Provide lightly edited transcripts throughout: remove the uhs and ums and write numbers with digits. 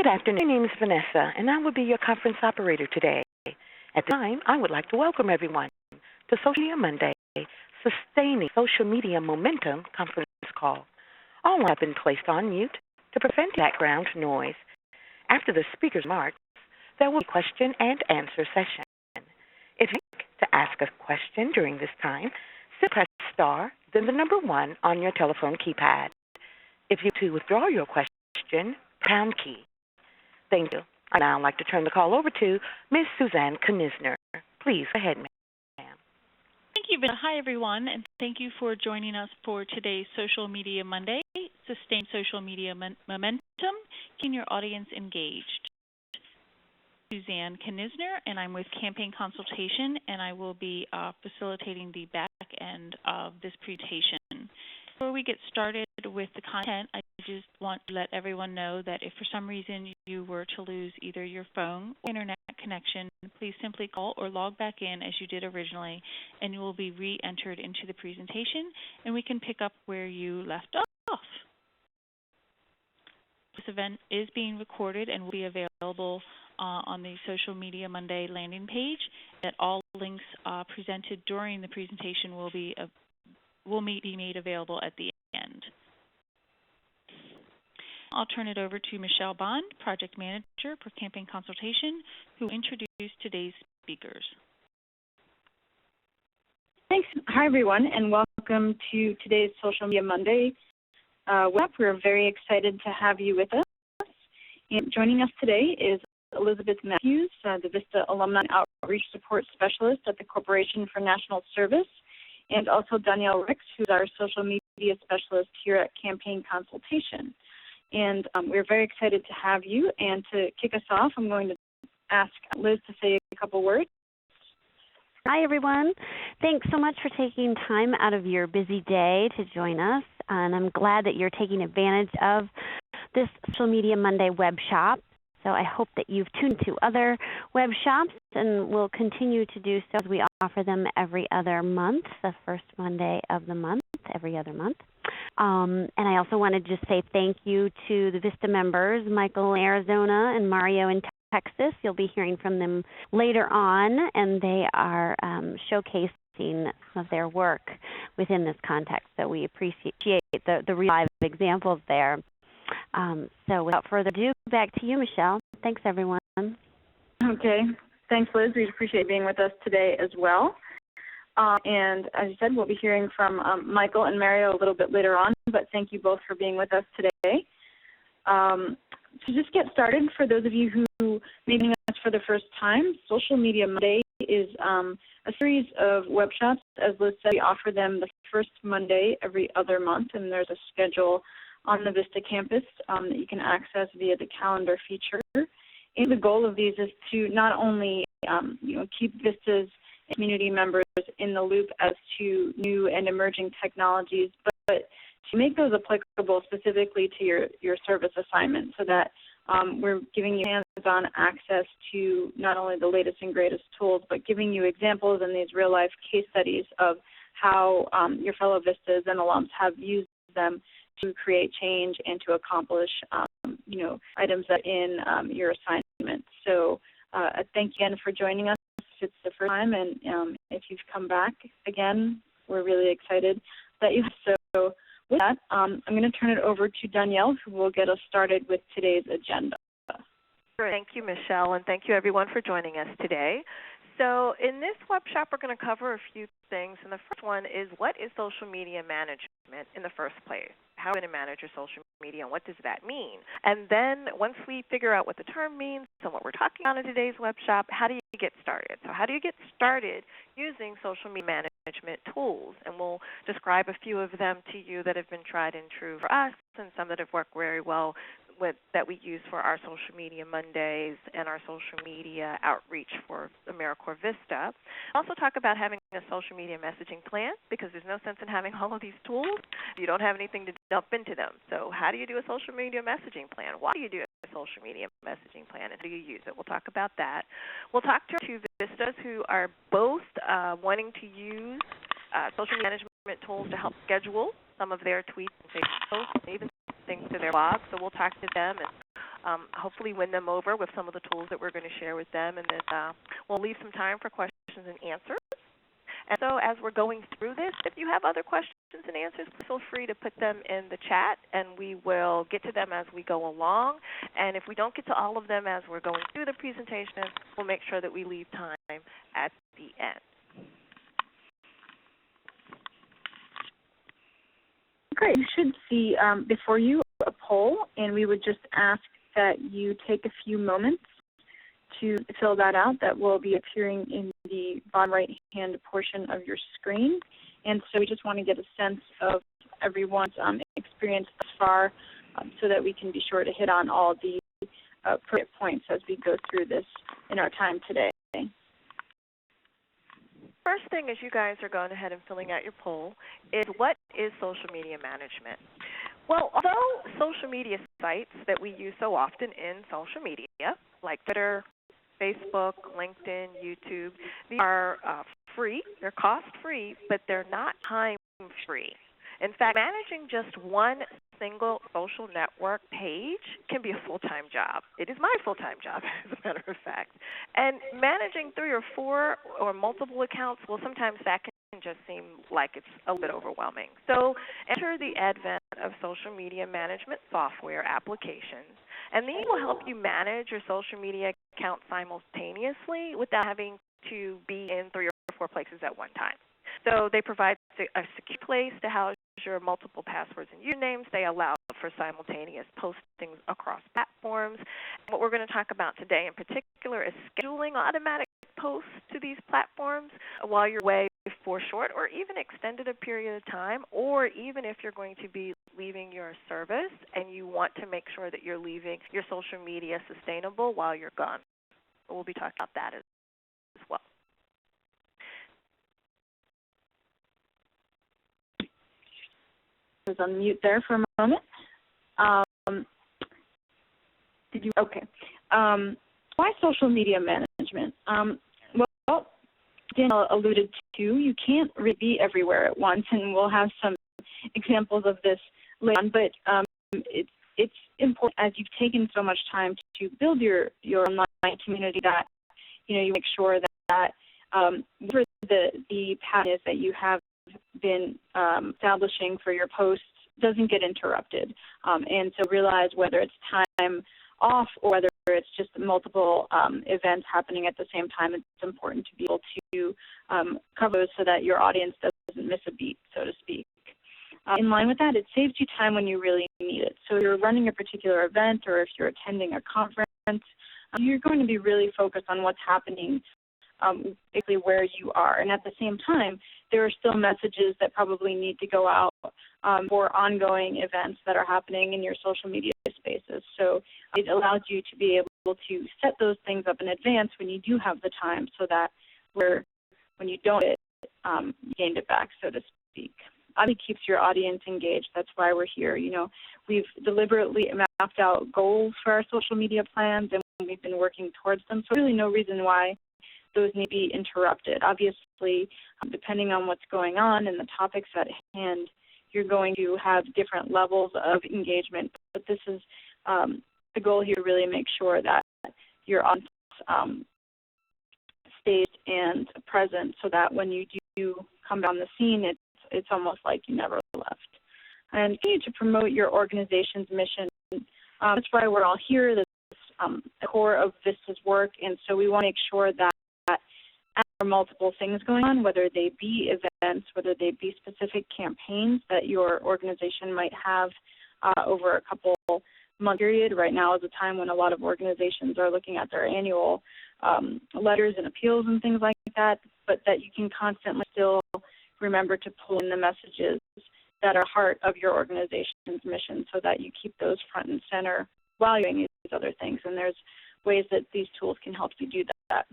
afternoon. My name is Vanessa, and I will be your conference operator today. At this time, I would like to welcome everyone to Social Media Monday, Sustaining Social Media Momentum conference call. All lines have been placed on mute to prevent background noise. After the speaker's remarks, there will be a question and answer session. If you'd like to ask a question during this time, simply press star, then the number 1 on your telephone keypad. If you to withdraw your question, pound key. Thank you. I'd now like to turn the call over to Ms. Suzanne Knisner. Please go ahead, ma'am. Thank you, Vanessa. Hi, everyone, and thank you for joining us for today's Social Media Monday, Sustain Social Media Momentum, keeping your audience engaged. Suzanne Knisner, and I'm with Campaign Consultation, and I will be facilitating the back end of this presentation. Before we get started with the content, I just want to let everyone know that if for some reason you were to lose either your phone or internet connection, please simply call or log back in as you did originally, and you will be re-entered into the presentation, and we can pick up where you left off. This event is being recorded and will be available on the Social Media Monday landing page. That all links presented during the presentation will be made available at the end. I'll turn it over to Michelle Bond, Project Manager for Campaign Consultation, who will introduce today's speakers. Thanks. Hi, everyone, and welcome to today's Social Media Monday webinar. We're very excited to have you with us. And joining us today is Elizabeth Matthews, the VISTA Alumni Outreach Support Specialist at the Corporation for National Service, and also Danielle Ricks, who's our Social Media Specialist here at Campaign Consultation. And we're very excited to have you. And to kick us off, I'm going to ask Liz to say a couple words. Hi, everyone. Thanks so much for taking time out of your busy day to join us. And I'm glad that you're taking advantage of this Social Media Monday web shop. So I hope that you've tuned to other web shops and will continue to do so as we offer them every other month, the first Monday of the month, every other month. And I also wanted to just say thank you to the VISTA members, Michael in Arizona and Mario in Texas. You'll be hearing from them later on, and they are showcasing some of their work within this context. So we appreciate the real live examples there. So without further ado, back to you, Michelle. Thanks, everyone. Okay. Thanks, Liz. We appreciate being with us today as well. And as you said, we'll be hearing from Michael and Mario a little bit later on, but thank you both for being with us today. To just get started, for those of you who may be joining us for the first time, Social Media Monday is a series of workshops. As Liz said, we offer them the first Monday every other month, and there's a schedule on the VISTA campus that you can access via the calendar feature. And the goal of these is to not only keep VISTA's community members in the loop as to new and emerging technologies, but to make those applicable specifically to your service assignment, so that we're giving you hands-on access to not only the latest and greatest tools, but giving you examples and these real-life case studies of how your fellow VISTAs and alums have used them to create change and to accomplish items that in your assignment. So thank you again for joining us. It's the first time, and if you've come back again, we're really excited that you have. So with that, I'm going to turn it over to Danielle, who will get us started with today's agenda. Great. Thank you, Michelle, and thank you, everyone, for joining us today. So in this workshop, we're going to cover a few things, and the first one is, what is social media management in the first place? How are you going to manage your social media, and what does that mean? And then once we figure out what the term means and what we're talking about in today's workshop, how do you get started? So how do you get started using social media management tools? And we'll describe a few of them to you that have been tried and true for us, and some that have worked very well that we use for our Social Media Mondays and our social media outreach for AmeriCorps VISTA. We'll also talk about having a social media messaging plan, because there's no sense in having all of these tools if you don't have anything to dump into them. So how do you do a social media messaging plan? Why do you do a social media messaging plan, and how do you use it? We'll talk about that. We'll talk to two VISTAs who are both wanting to use social media management tools to help schedule some of their tweets and Facebook posts, and even things to their blog. So we'll talk to them and hopefully win them over with some of the tools that we're going to share with them, and then we'll leave some time for questions and answers. And so as we're going through this, if you have other questions and answers, feel free to put them in the chat, and we will get to them as we go along. And if we don't get to all of them as we're going through the presentation, we'll make sure that we leave time at the end. Great. You should see before you a poll, and we would just ask that you take a few moments to fill that out. That will be appearing in the bottom right-hand portion of your screen. And so we just want to get a sense of everyone's experience thus far so that we can be sure to hit on all the appropriate points as we go through this in our time today. First thing as you guys are going ahead and filling out your poll is, what is social media management? Well, although social media sites that we use so often in social media, like Twitter, Facebook, LinkedIn, YouTube, these are free, they're cost-free, but they're not time-free. In fact, managing just one single social network page can be a full-time job. It is my full-time job, as a matter of fact. And managing 3 or 4 or multiple accounts, well, sometimes that can just seem like it's a little bit overwhelming. So enter the advent of social media management software applications, and these will help you manage your social media account simultaneously without having to be in 3 or 4 places at one time. So they provide a secure place to house your multiple passwords and usernames. They allow for simultaneous postings across platforms. And what we're going to talk about today in particular is scheduling automatic posts to these platforms while you're away for short or even extended a period of time, or even if you're going to be leaving your service and you want to make sure that you're leaving your social media sustainable while you're gone. We'll be talking about that as well. I was on mute there for a moment. Okay. Why social media management? Well, Daniel alluded to, you can't really be everywhere at once, and we'll have some examples of this later on, but it's important, as you've taken so much time to build your online community, that you make sure that whatever the pattern is that you have been establishing for your posts doesn't get interrupted. And so realize whether it's time off or whether it's just multiple events happening at the same time, it's important to be able to cover those so that your audience doesn't miss a beat, so to speak. In line with that, it saves you time when you really need it. So if you're running a particular event or if you're attending a conference, you're going to be really focused on what's happening basically where you are. And at the same time, there are still messages that probably need to go out for ongoing events that are happening in your social media spaces. So it allows you to be able to set those things up in advance when you do have the time, so that when you don't get it, you gained it back, so to speak. It keeps your audience engaged. That's why we're here. We've deliberately mapped out goals for our social media plans, and we've been working towards them. So really no reason why those need to be interrupted. Obviously, depending on what's going on and the topics at hand, you're going to have different levels of engagement. But this is the goal here, to really make sure that your audience stays and present, so that when you do come down the scene, it's almost like you never left. And continue to promote your organization's mission. That's why we're all here. That's the core of VISTA's work, and so we want to make sure that there are multiple things going on, whether they be events, whether they be specific campaigns that your organization might have over a couple month period. Right now is a time when a lot of organizations are looking at their annual letters and appeals and things like that, but that you can constantly still remember to pull in the messages that are heart of your organization's mission, so that you keep those front and center while you're doing these other things. And there's ways that these tools can help you do that.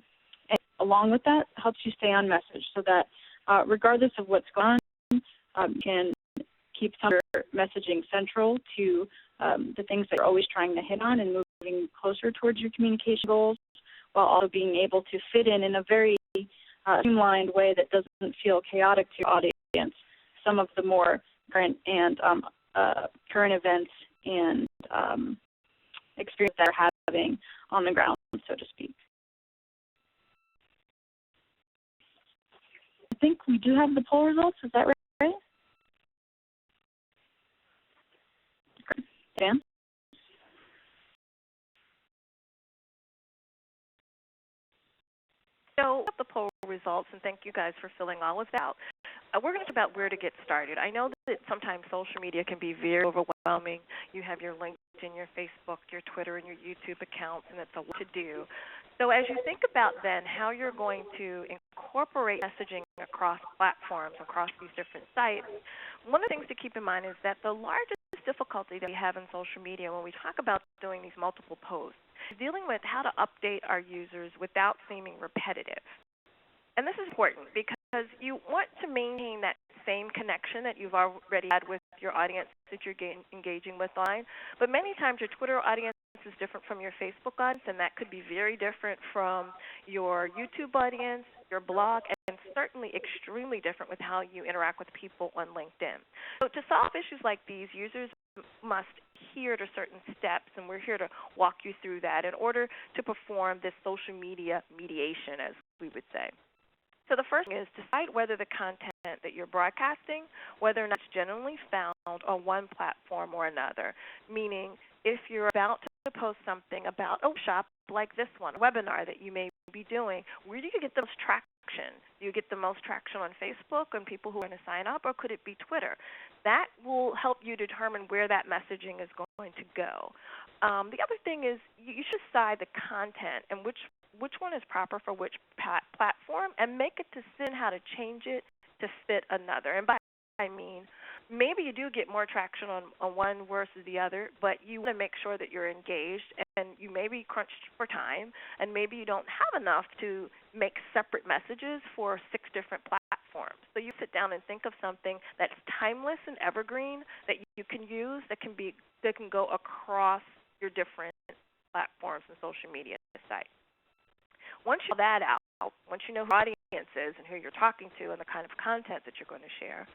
And along with that, helps you stay on message, so that regardless of what's going on, you can keep some of your messaging central to the things that you're always trying to hit on, and moving closer towards your communication goals, while also being able to fit in a very streamlined way that doesn't feel chaotic to your audience, some of the more current and current events and experience that they're having on the ground, so to speak. I think we do have the poll results. Is that right? Dan? So the poll results, and thank you guys for filling all of that out. We're going to talk about where to get started. I know that sometimes social media can be very overwhelming. You have your LinkedIn, your Facebook, your Twitter, and your YouTube accounts, and it's a lot to do. So as you think about then how you're going to incorporate messaging across platforms, across these different sites, one of the things to keep in mind is that the largest difficulty that we have in social media when we talk about doing these multiple posts is dealing with how to update our users without seeming repetitive. And this is important because you want to maintain that same connection that you've already had with your audience that you're engaging with online. But many times your Twitter audience is different from your Facebook audience, and that could be very different from your YouTube audience, your blog, and certainly extremely different with how you interact with people on LinkedIn. So to solve issues like these, users must adhere to certain steps, and we're here to walk you through that in order to perform this social media mediation, as we would say. So the first thing is decide whether the content that you're broadcasting, whether or not it's generally found on one platform or another. Meaning, if you're about to post something about a workshop like this one, a webinar that you may be doing, where do you get the most traction? Do you get the most traction on Facebook and people who are going to sign up, or could it be Twitter? That will help you determine where that messaging is going to go. The other thing is you should decide the content and which one is proper for which platform, and make a decision how to change it to fit another. And by that I mean, maybe you do get more traction on one versus the other, but you want to make sure that you're engaged, and you may be crunched for time, and maybe you don't have enough to make separate messages for 6 different platforms. So you sit down and think of something that's timeless and evergreen that you can use that can go across your different platforms and social media sites. Once you know that out, once you know who your audience is and who you're talking to and the kind of content that you're going to share,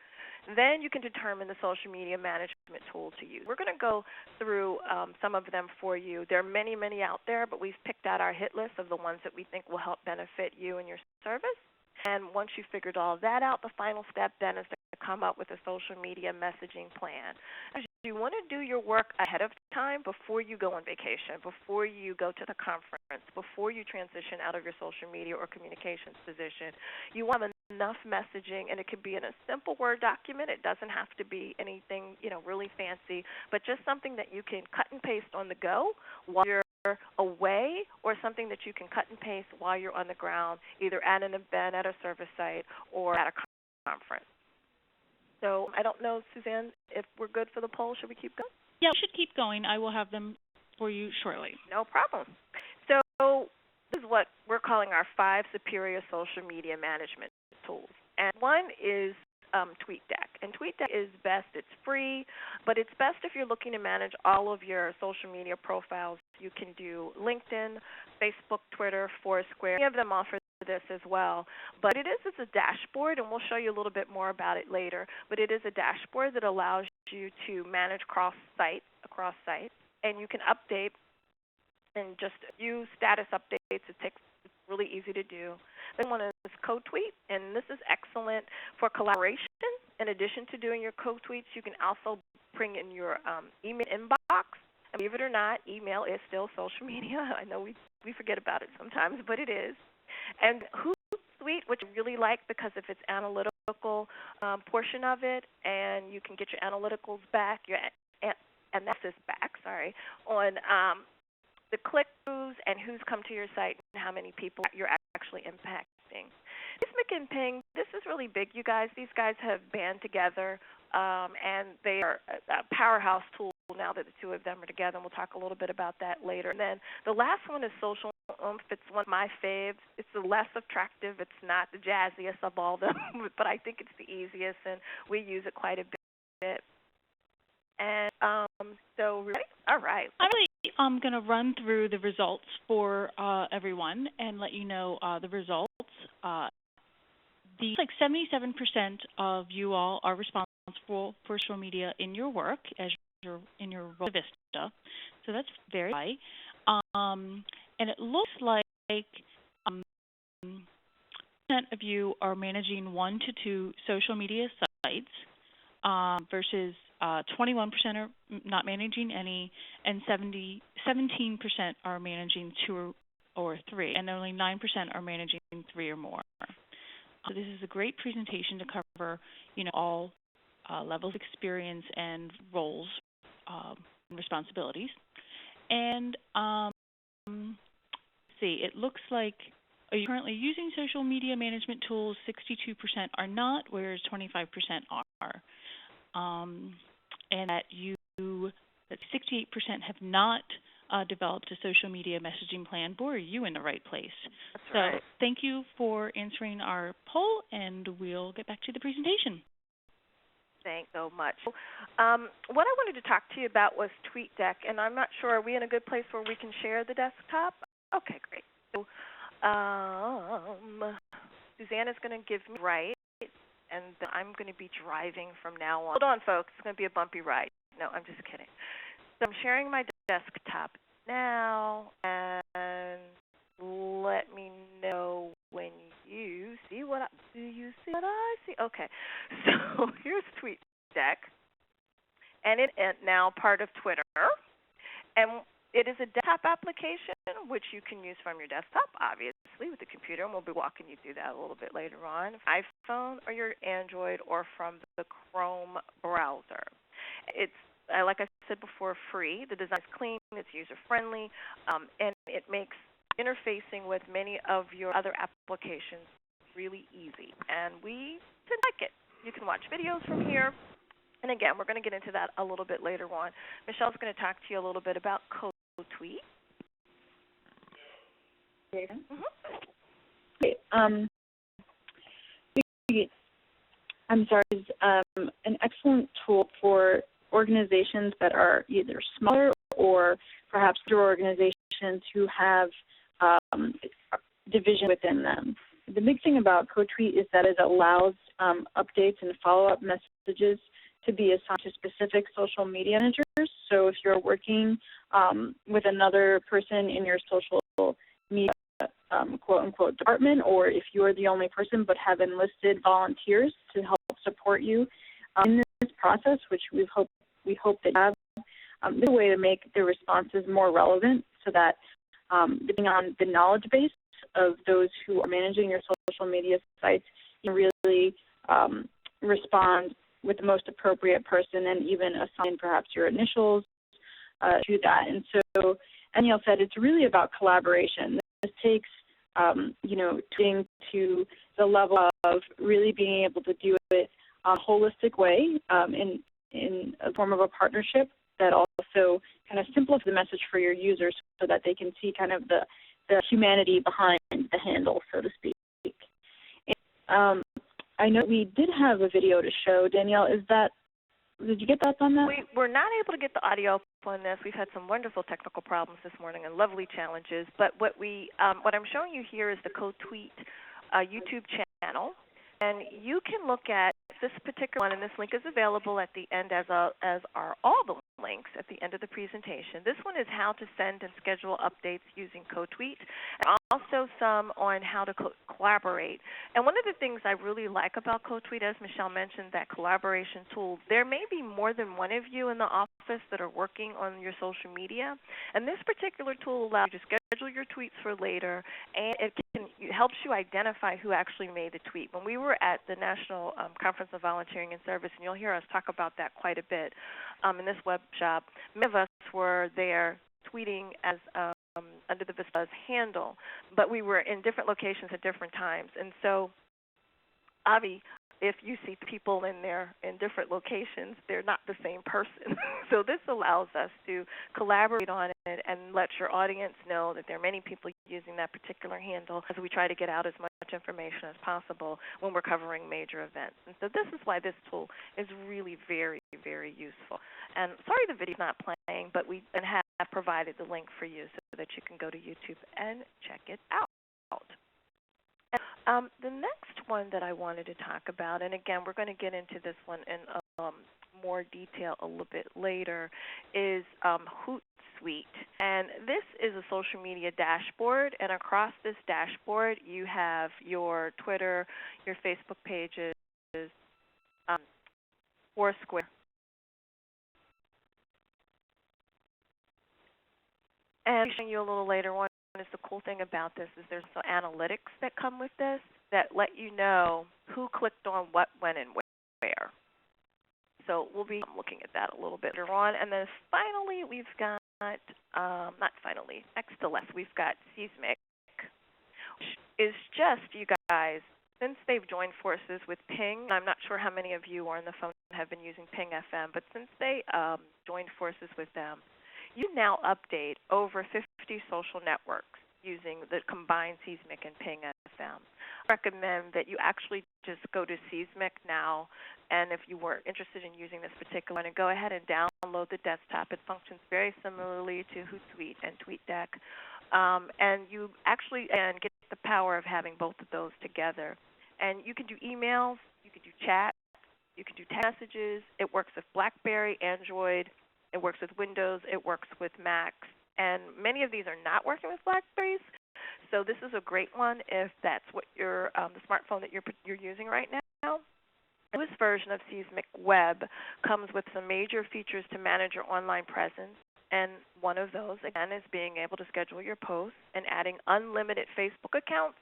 then you can determine the social media management tool to use. We're going to go through some of them for you. There are many, many out there, but we've picked out our hit list of the ones that we think will help benefit you and your service. And once you've figured all of that out, the final step then is to come up with a social media messaging plan. You want to do your work ahead of time before you go on vacation, before you go to the conference, before you transition out of your social media or communications position. You want enough messaging, and it can be in a simple Word document. It doesn't have to be anything, really fancy, but just something that you can cut and paste on the go while you're away, or something that you can cut and paste while you're on the ground, either at an event, at a service site, or at a conference. So I don't know, Suzanne, if we're good for the poll. Should we keep going? Yeah, we should keep going. I will have them for you shortly. No problem. So this is what we're calling our 5 superior social media management tools. And one is TweetDeck. And TweetDeck is best. It's free, but it's best if you're looking to manage all of your social media profiles. You can do LinkedIn, Facebook, Twitter, Foursquare. Many of them offer this as well, but it's a dashboard, and we'll show you a little bit more about it later. But it is a dashboard that allows you to manage across sites, and you can update and just use status updates. It's really easy to do. Then one is co-tweet, and this is excellent for collaboration. In addition to doing your co-tweets, you can also bring in your email inbox. And believe it or not, email is still social media. I know we forget about it sometimes, but it is. And Hootsuite, which I really like because of its analytical portion of it, and you can get your analyticals back, your analysis back, on the click-throughs and who's come to your site and how many people you're actually impacting. Vismic and Ping, this is really big, you guys. These guys have band together, and they are a powerhouse tool now that the two of them are together, and we'll talk a little bit about that later. And then the last one is Social Oomph. It's one of my faves. It's the less attractive. It's not the jazziest of all them, but I think it's the easiest, and we use it quite a bit. And so, ready? All right. I'm going to run through the results for everyone and let you know the results. 77% of you all are responsible for social media in your work as in your role at VISTA. So that's very high. And it looks like 10% of you are managing 1 to 2 social media sites versus 21% are not managing any, and 17% are managing 2 or 3, and only 9% are managing 3 or more. So this is a great presentation to cover, all levels of experience and roles and responsibilities. And see, it looks like, are you currently using social media management tools? 62% are not, whereas 25% are. And that 68% have not developed a social media messaging plan. Boy, are you in the right place. That's right. So thank you for answering our poll, and we'll get back to the presentation. Thanks so much. What I wanted to talk to you about was TweetDeck, and I'm not sure, are we in a good place where we can share the desktop? Okay, great. So Susanna's going to give me right, and I'm going to be driving from now on. Hold on, folks. It's going to be a bumpy ride. No, I'm just kidding. So I'm sharing my desktop now, and let me know when you see what do you see what I see? Okay, so here's TweetDeck, and it is now part of Twitter, and it is a desktop application which you can use from your desktop, obviously, with the computer, and we'll be walking you through that a little bit later on, iPhone or your Android or from the Chrome browser. It's like I said before, free. The design is clean, it's user-friendly, and it makes interfacing with many of your other applications really easy. And we did like it. You can watch videos from here. And again, we're going to get into that a little bit later on. Michelle's going to talk to you a little bit about CoTweet. Okay. I'm sorry, is an excellent tool for organizations that are either smaller or perhaps through organizations who have division within them. The big thing about CoTweet is that it allows updates and follow-up messages to be assigned to specific social media managers. So if you're working with another person in your social media quote-unquote department, or if you're the only person but have enlisted volunteers to help support you in this process, which we hope that you have, this is a way to make the responses more relevant so that depending on the knowledge base of those who are managing your social media sites, you can really respond with the most appropriate person and even assign perhaps your initials to that. And so, as Neil said, it's really about collaboration. This takes, getting to the level of really being able to do it a holistic way in a form of a partnership that also kind of simplifies the message for your users so that they can see kind of the humanity behind the handle, so to speak. And, I know we did have a video to show. Danielle, did you get that on that? We were not able to get the audio on this. We've had some wonderful technical problems this morning and lovely challenges. But what I'm showing you here is the CoTweet YouTube channel. And you can look at this particular one, and this link is available at the end, as are all the links at the end of the presentation. This one is how to send and schedule updates using CoTweet, and also some on how to collaborate. And one of the things I really like about CoTweet, as Michelle mentioned, that collaboration tool, there may be more than one of you in the office that are working on your social media, and this particular tool allows you to schedule your tweets for later, and it helps you identify who actually made the tweet. When we were at the National Conference of Volunteering and Service, and you'll hear us talk about that quite a bit in this web shop, many of us were there tweeting as under the VISTA's handle, but we were in different locations at different times. And so, Avi, if you see people in different locations, they're not the same person. So this allows us to collaborate on it and let your audience know that there are many people using that particular handle as we try to get out as much information as possible when we're covering major events. And so this is why this tool is really very, very useful. And sorry the video's not playing, but we have provided the link for you so that you can go to YouTube and check it out. The next one that I wanted to talk about, and again, we're going to get into this one in more detail a little bit later, is Hootsuite. And this is a social media dashboard, and across this dashboard you have your Twitter, your Facebook pages, Foursquare. And showing you a little later on is the cool thing about this is there's some analytics that come with this that let you know who clicked on what, when, and where. So we'll be looking at that a little bit later on. And then finally, we've got, not finally, next to last, we've got Seismic, which is just, you guys, since they've joined forces with Ping, I'm not sure how many of you on the phone have been using Ping FM, but since they joined forces with them, you now update over 50 social networks using the combined Seismic and Ping FM. I recommend that you actually just go to Seismic now, and if you were interested in using this particular one, and go ahead and download the desktop. It functions very similarly to Hootsuite and TweetDeck, and you actually get the power of having both of those together. And you can do emails, you can do chat, you can do text messages. It works with BlackBerry, Android. It works with Windows. It works with Macs. And many of these are not working with BlackBerries. So this is a great one if that's what your the smartphone that you're using right now. This version of Seismic Web comes with some major features to manage your online presence. And one of those, again, is being able to schedule your posts and adding unlimited Facebook accounts.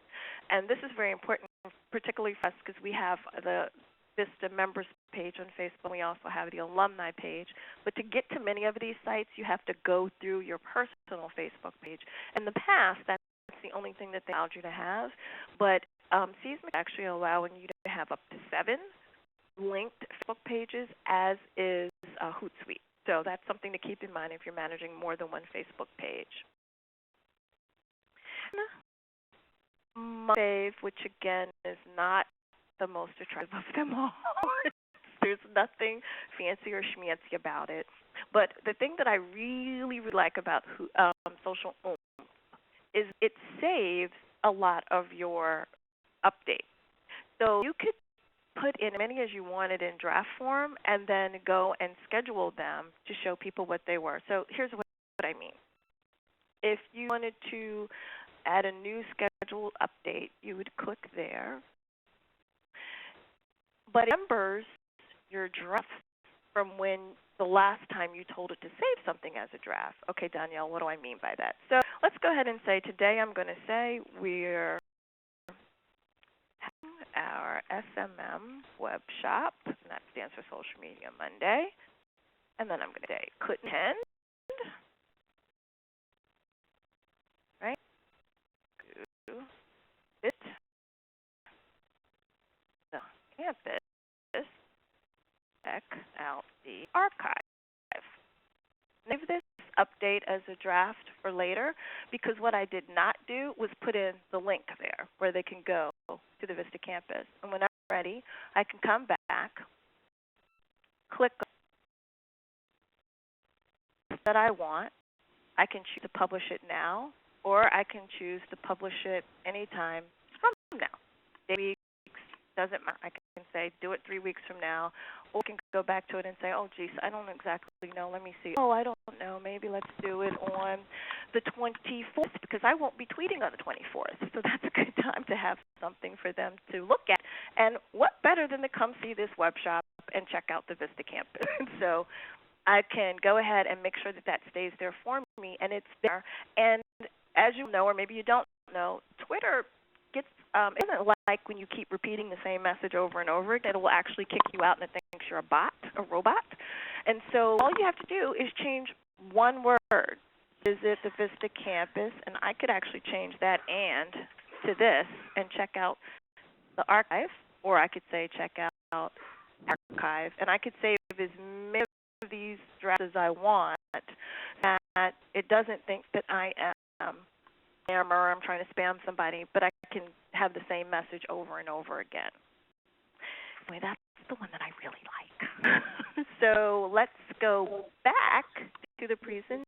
And this is very important, particularly for us, because we have the VISTA members page on Facebook. We also have the alumni page. But to get to many of these sites, you have to go through your personal Facebook page. In the past, that's the only thing that they allowed you to have. But Seismic is actually allowing you to have up to 7 linked Facebook pages, as is Hootsuite. So that's something to keep in mind if you're managing more than one Facebook page. My fave, which again is not the most attractive of them all. There's nothing fancy or schmancy about it. But the thing that I really, really like about Social Oomph is it saves a lot of your updates. So you could put in as many as you wanted in draft form and then go and schedule them to show people what they were. So here's what I mean. If you wanted to add a new scheduled update, you would click there. But it remembers your draft from when the last time you told it to save something as a draft. Okay, Danielle, what do I mean by that? So let's go ahead and say today I'm going to say we're having our SMM web shop, and that stands for Social Media Monday. And then I'm going to say couldn't end, right? It the campus check out the archive. Leave this update as a draft for later, because what I did not do was put in the link there where they can go to the VISTA campus. And when I'm ready, I can come back, click on that I want. I can choose to publish it now, or I can choose to publish it anytime from now. Weeks, doesn't matter. I can say do it 3 weeks from now, or I can go back to it and say, oh, geez, I don't exactly know. Let me see. Oh, I don't know. Maybe let's do it on the 24th, because I won't be tweeting on the 24th. So that's a good time to have something for them to look at. And what better than to come see this web shop and check out the VISTA campus? So I can go ahead and make sure that that stays there for me, and it's there. And as you know, or maybe you don't know, Twitter gets isn't like when you keep repeating the same message over and over again. It will actually kick you out and it thinks you're a robot. And so all you have to do is change one word. Visit the VISTA campus, and I could actually change that "and" to this and check out the archive, or I could say check out archive, and I could save as many of these drafts as I want, that it doesn't think that I am or I'm trying to spam somebody, but I can have the same message over and over again. Anyway, that's the one that I really like. So let's go back to the presentation.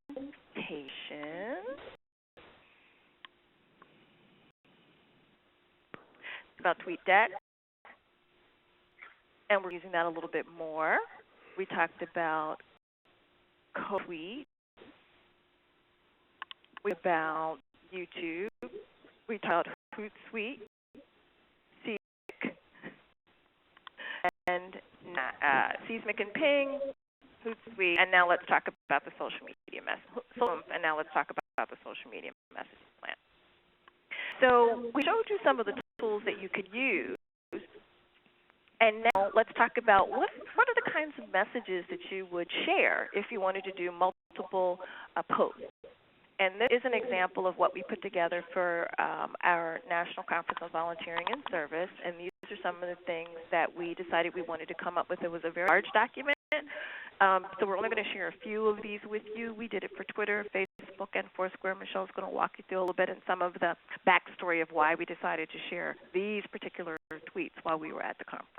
It's about TweetDeck, and we're using that a little bit more. we talked about co-tweet, about YouTube, we talked about Hootsuite, Seek, and Seismic and Ping, Hootsuite, and now let's talk about the social media and now let's talk about the social media messaging plan. So we showed you some of the tools that you could use, and now let's talk about what are the kinds of messages that you would share if you wanted to do multiple posts. And this is an example of what we put together for our National Conference on Volunteering and Service, and these are some of the things that we decided we wanted to come up with. It was a very large document, so we're only going to share a few of these with you. We did it for Twitter, Facebook, and Foursquare. Michelle's going to walk you through a little bit and some of the backstory of why we decided to share these particular tweets while we were at the conference.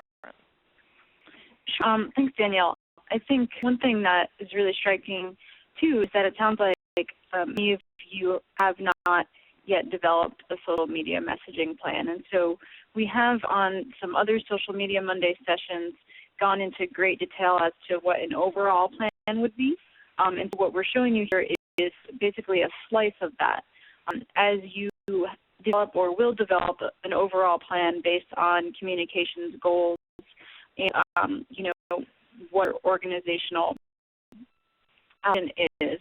Thanks, Danielle. I think one thing that is really striking, too, is that it sounds like many of you have not yet developed a social media messaging plan. And so we have on some other Social Media Monday sessions gone into great detail as to what an overall plan would be. And so what we're showing you here is basically a slice of that. As you develop or will develop an overall plan based on communications goals and, what organizational action is,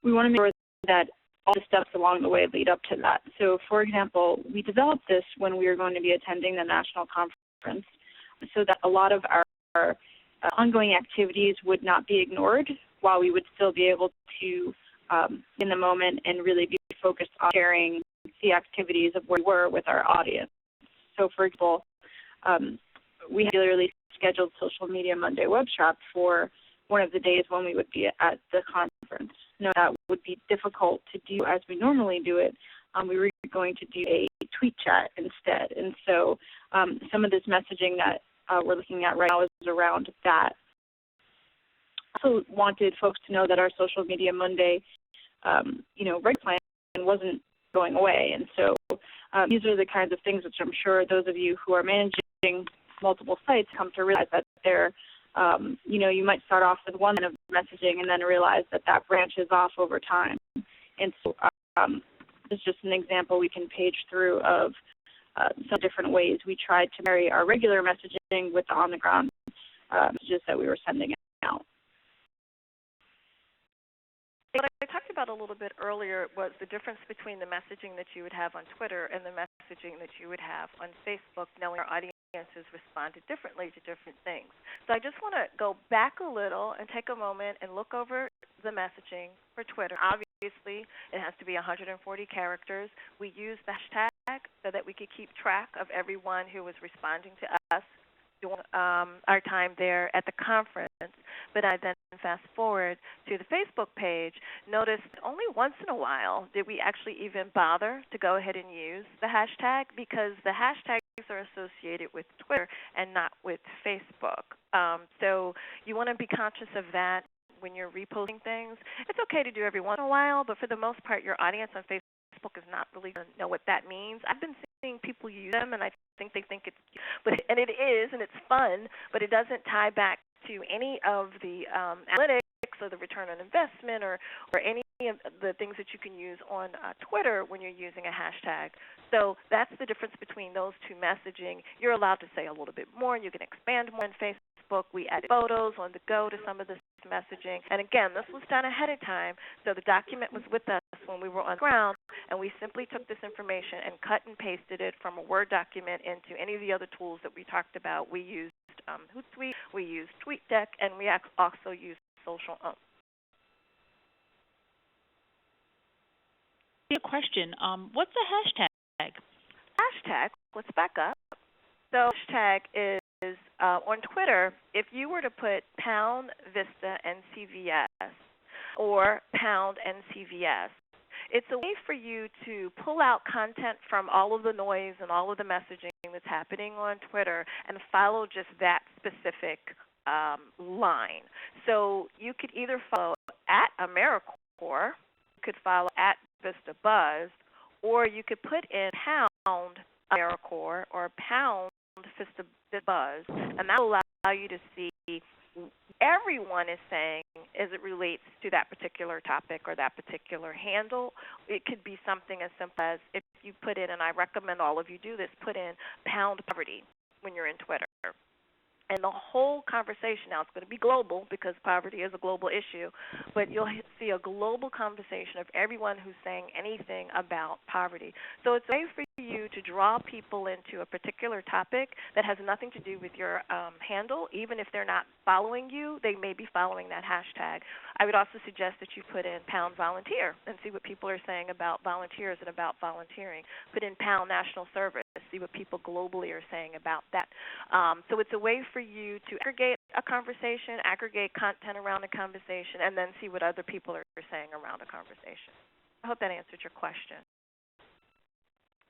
we want to make sure that all the steps along the way lead up to that. So, for example, we developed this when we were going to be attending the national conference so that a lot of our ongoing activities would not be ignored while we would still be able to, in the moment, and really be focused on sharing the activities of where we were with our audience. So, for example, we regularly scheduled Social Media Monday workshop for one of the days when we would be at the conference. No, that would be difficult to do as we normally do it. We were going to do a tweet chat instead. And so some of this messaging that we're looking at right now is around that. I also wanted folks to know that our Social Media Monday, regular plan wasn't going away. And so these are the kinds of things which I'm sure those of you who are managing multiple sites come to realize that they're you might start off with one kind of messaging and then realize that that branches off over time. And so this is just an example we can page through of some different ways we tried to marry our regular messaging with the on-the-ground messages that we were sending out. What I talked about a little bit earlier was the difference between the messaging that you would have on Twitter and the messaging that you would have on Facebook, knowing our audiences responded differently to different things. So I just want to go back a little and take a moment and look over the messaging for Twitter. Obviously, it has to be 140 characters. We use the hashtag so that we could keep track of everyone who was responding to us during our time there at the conference. But I then fast forward to the Facebook page, notice only once in a while did we actually even bother to go ahead and use the hashtag, because the hashtags are associated with Twitter and not with Facebook. So you want to be conscious of that when you're reposting things. It's okay to do every once in a while, but for the most part, your audience on Facebook is not really going to know what that means. I've been seeing people use them, and I think they think it's cute, and it is, and it's fun, but it doesn't tie back to any of the analytics or the return on investment or any of the things that you can use on Twitter when you're using a hashtag. So that's the difference between those two messaging. You're allowed to say a little bit more. You can expand more on Facebook. We added photos on the go to some of this messaging. And again, this was done ahead of time, so the document was with us when we were on the ground, and we simply took this information and cut and pasted it from a Word document into any of the other tools that we talked about. We used Hootsuite, we used TweetDeck, and we also used Social. A question. What's a hashtag? Hashtag, let's back up. So hashtag is on Twitter, if you were to put pound VISTA and CVS or pound and CVS, it's a way for you to pull out content from all of the noise and all of the messaging that's happening on Twitter and follow just that specific line. So you could either follow at AmeriCorps, you could follow at Vista Buzz, or you could put in pound AmeriCorps or pound Vista Buzz, and that will allow you to see everyone is saying as it relates to that particular topic or that particular handle. It could be something as simple as if you put in, and I recommend all of you do this, put in pound poverty when you're in Twitter. And the whole conversation, now it's going to be global because poverty is a global issue, but you'll see a global conversation of everyone who's saying anything about poverty. So it's a way for you to draw people into a particular topic that has nothing to do with your handle. Even if they're not following you, they may be following that hashtag. I would also suggest that you put in pound volunteer and see what people are saying about volunteers and about volunteering. Put in pound national service, see what people globally are saying about that. So it's a way for you to aggregate a conversation, aggregate content around a conversation, and then see what other people are saying around a conversation. I hope that answered your question.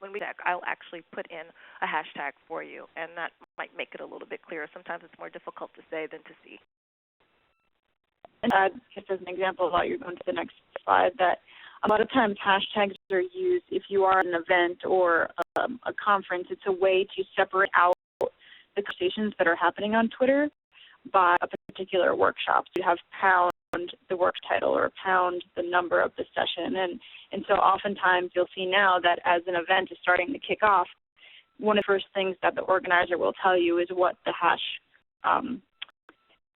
When we check, I'll actually put in a hashtag for you, and that might make it a little bit clearer. Sometimes it's more difficult to say than to see. And just as an example, while you're going to the next slide, that a lot of times hashtags are used if you are at an event or a conference. It's a way to separate out the conversations that are happening on Twitter by a particular workshop. So you have pound the work title or pound the number of the session. And so oftentimes you'll see now that as an event is starting to kick off, one of the first things that the organizer will tell you is what the hash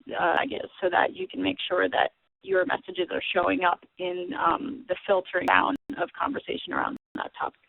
is, so that you can make sure that your messages are showing up in the filtering down of conversation around that topic.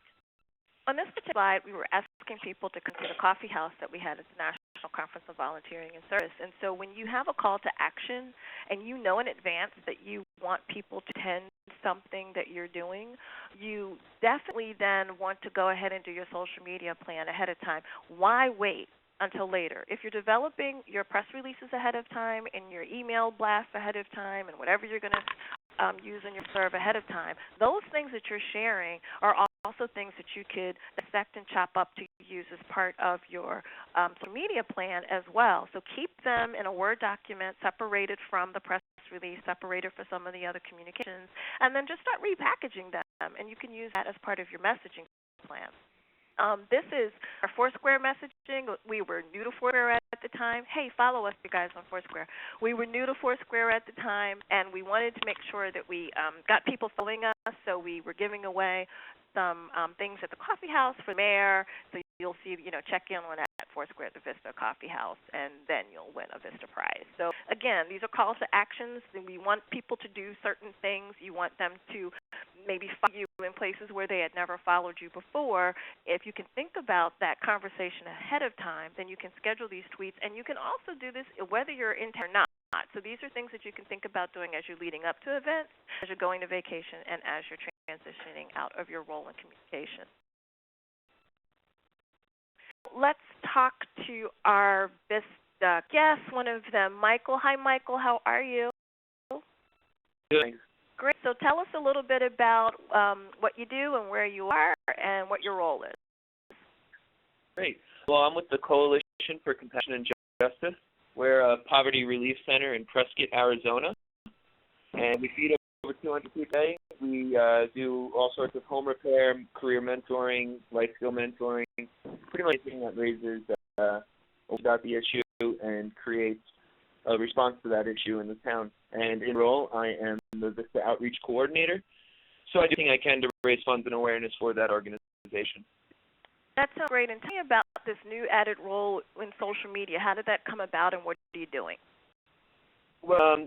On this particular slide, we were asking people to consider the coffee house that we had at the National Conference on Volunteering and Service. And so when you have a call to action and you know in advance that you want people to attend something that you're doing, you definitely then want to go ahead and do your social media plan ahead of time. Why wait until later? If you're developing your press releases ahead of time and your email blasts ahead of time and whatever you're going to use in your serve ahead of time, those things that you're sharing are also things that you could dissect and chop up to use as part of your social media plan as well. So keep them in a Word document separated from the press release, separated for some of the other communications, and then just start repackaging them, and you can use that as part of your messaging plan. This is our Foursquare messaging. We were new to Foursquare at the time. Hey, follow us, you guys, on Foursquare. We were new to Foursquare at the time, and we wanted to make sure that we got people following us, so we were giving away some things at the coffee house for the mayor. So you'll see, check in on that at Foursquare at the VISTA Coffee House, and then you'll win a VISTA prize. So, again, these are calls to actions. We want people to do certain things. You want them to maybe follow you in places where they had never followed you before. If you can think about that conversation ahead of time, then you can schedule these tweets, and you can also do this whether you're in town or not. So these are things that you can think about doing as you're leading up to events, as you're going to vacation, and as you're transitioning out of your role in communication. Let's talk to our VISTA guests, one of them, Michael. Hi, Michael. How are you? Good. Great. So tell us a little bit about what you do and where you are and what your role is. Great. Well, I'm with the Coalition for Compassion and Justice. We're a poverty relief center in Prescott, Arizona, and we feed over 200 people a day. We do all sorts of home repair, career mentoring, life skill mentoring, pretty much anything that raises about the issue and creates a response to that issue in the town. And in role, I am the VISTA Outreach Coordinator, so I do everything I can to raise funds and awareness for that organization. That sounds great. And tell me about this new added role in social media. How did that come about, and what are you doing? Well,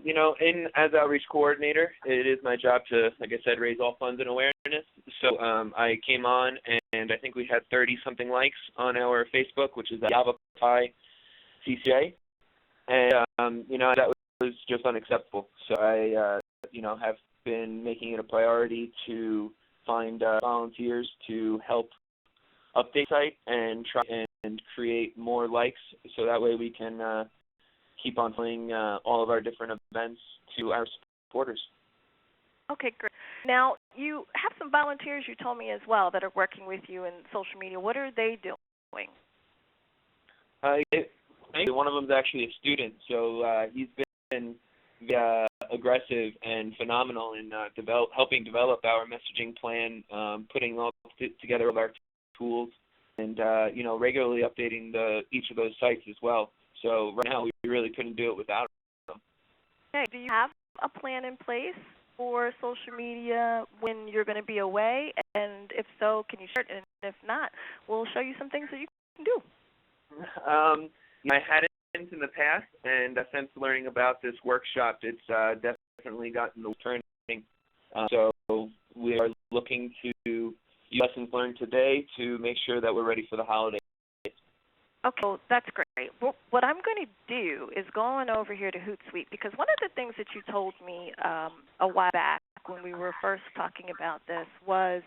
as Outreach Coordinator, it is my job to, like I said, raise all funds and awareness. So I came on, and I think we had 30-something likes on our Facebook, which is Yavapai CCA. And, that was just unacceptable. So I, have been making it a priority to find volunteers to help update the site and try and create more likes, so that way we can keep on playing all of our different events to our supporters. Okay, great. Now, you have some volunteers, you told me as well, that are working with you in social media. What are they doing? One of them is actually a student, so he's been aggressive and phenomenal in helping develop our messaging plan, putting all together all our tools, and regularly updating each of those sites as well. So right now we really couldn't do it without them. Okay. Do you have a plan in place for social media when you're going to be away? And if so, can you share it? And if not, we'll show you some things that you can do. I hadn't in the past, and since learning about this workshop, it's definitely gotten the turning. So we are looking to use lessons learned today to make sure that we're ready for the holidays. Okay, well, that's great. Well, what I'm going to do is go on over here to Hootsuite, because one of the things that you told me a while back when we were first talking about this was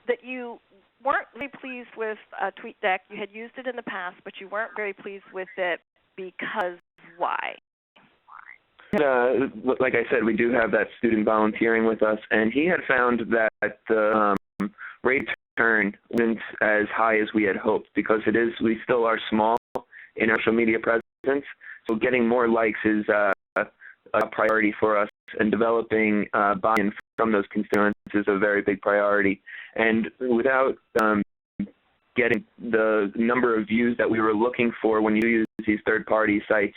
that you weren't really pleased with TweetDeck. You had used it in the past, but you weren't very pleased with it because why? Like I said, we do have that student volunteering with us, and he had found that the rate of return wasn't as high as we had hoped, because we still are small in our social media presence, so getting more likes is a priority for us, and developing buy-in from those constituents is a very big priority. And without getting the number of views that we were looking for when you use these third-party sites,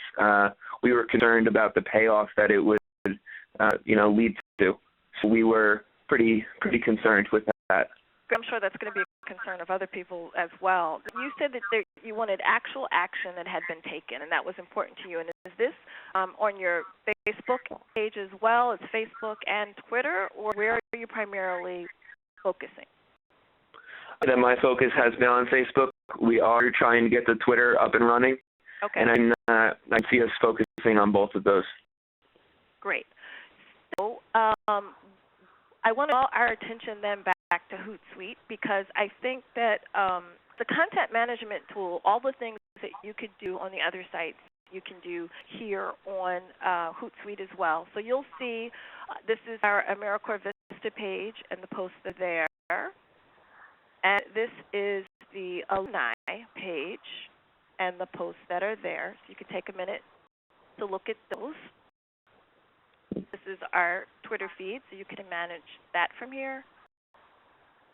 we were concerned about the payoff that it would, lead to. So we were pretty concerned with that. I'm sure that's going to be a concern of other people as well. You said that you wanted actual action that had been taken, and that was important to you. And is this on your Facebook page as well? Is Facebook and Twitter, or where are you primarily focusing? Then my focus has been on Facebook. We are trying to get the Twitter up and running, okay. And I see us focusing on both of those. Great. So I want to call our attention then back to Hootsuite, because I think that the content management tool, all the things that you could do on the other sites, you can do here on Hootsuite as well. So you'll see this is our AmeriCorps VISTA page, and the posts are there. And this is the alumni page and the posts that are there. So you can take a minute to look at those. This is our Twitter feed, so you can manage that from here.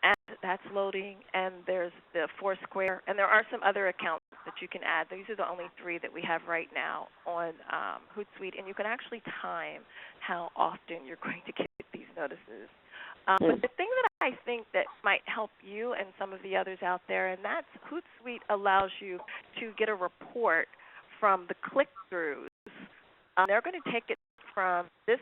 And that's loading, and there's the Foursquare, and there are some other accounts that you can add. These are the only 3 that we have right now on Hootsuite, and you can actually time how often you're going to get these notices. But the thing that I think that might help you and some of the others out there, and that's Hootsuite allows you to get a report from the click-throughs. They're going to take it from this,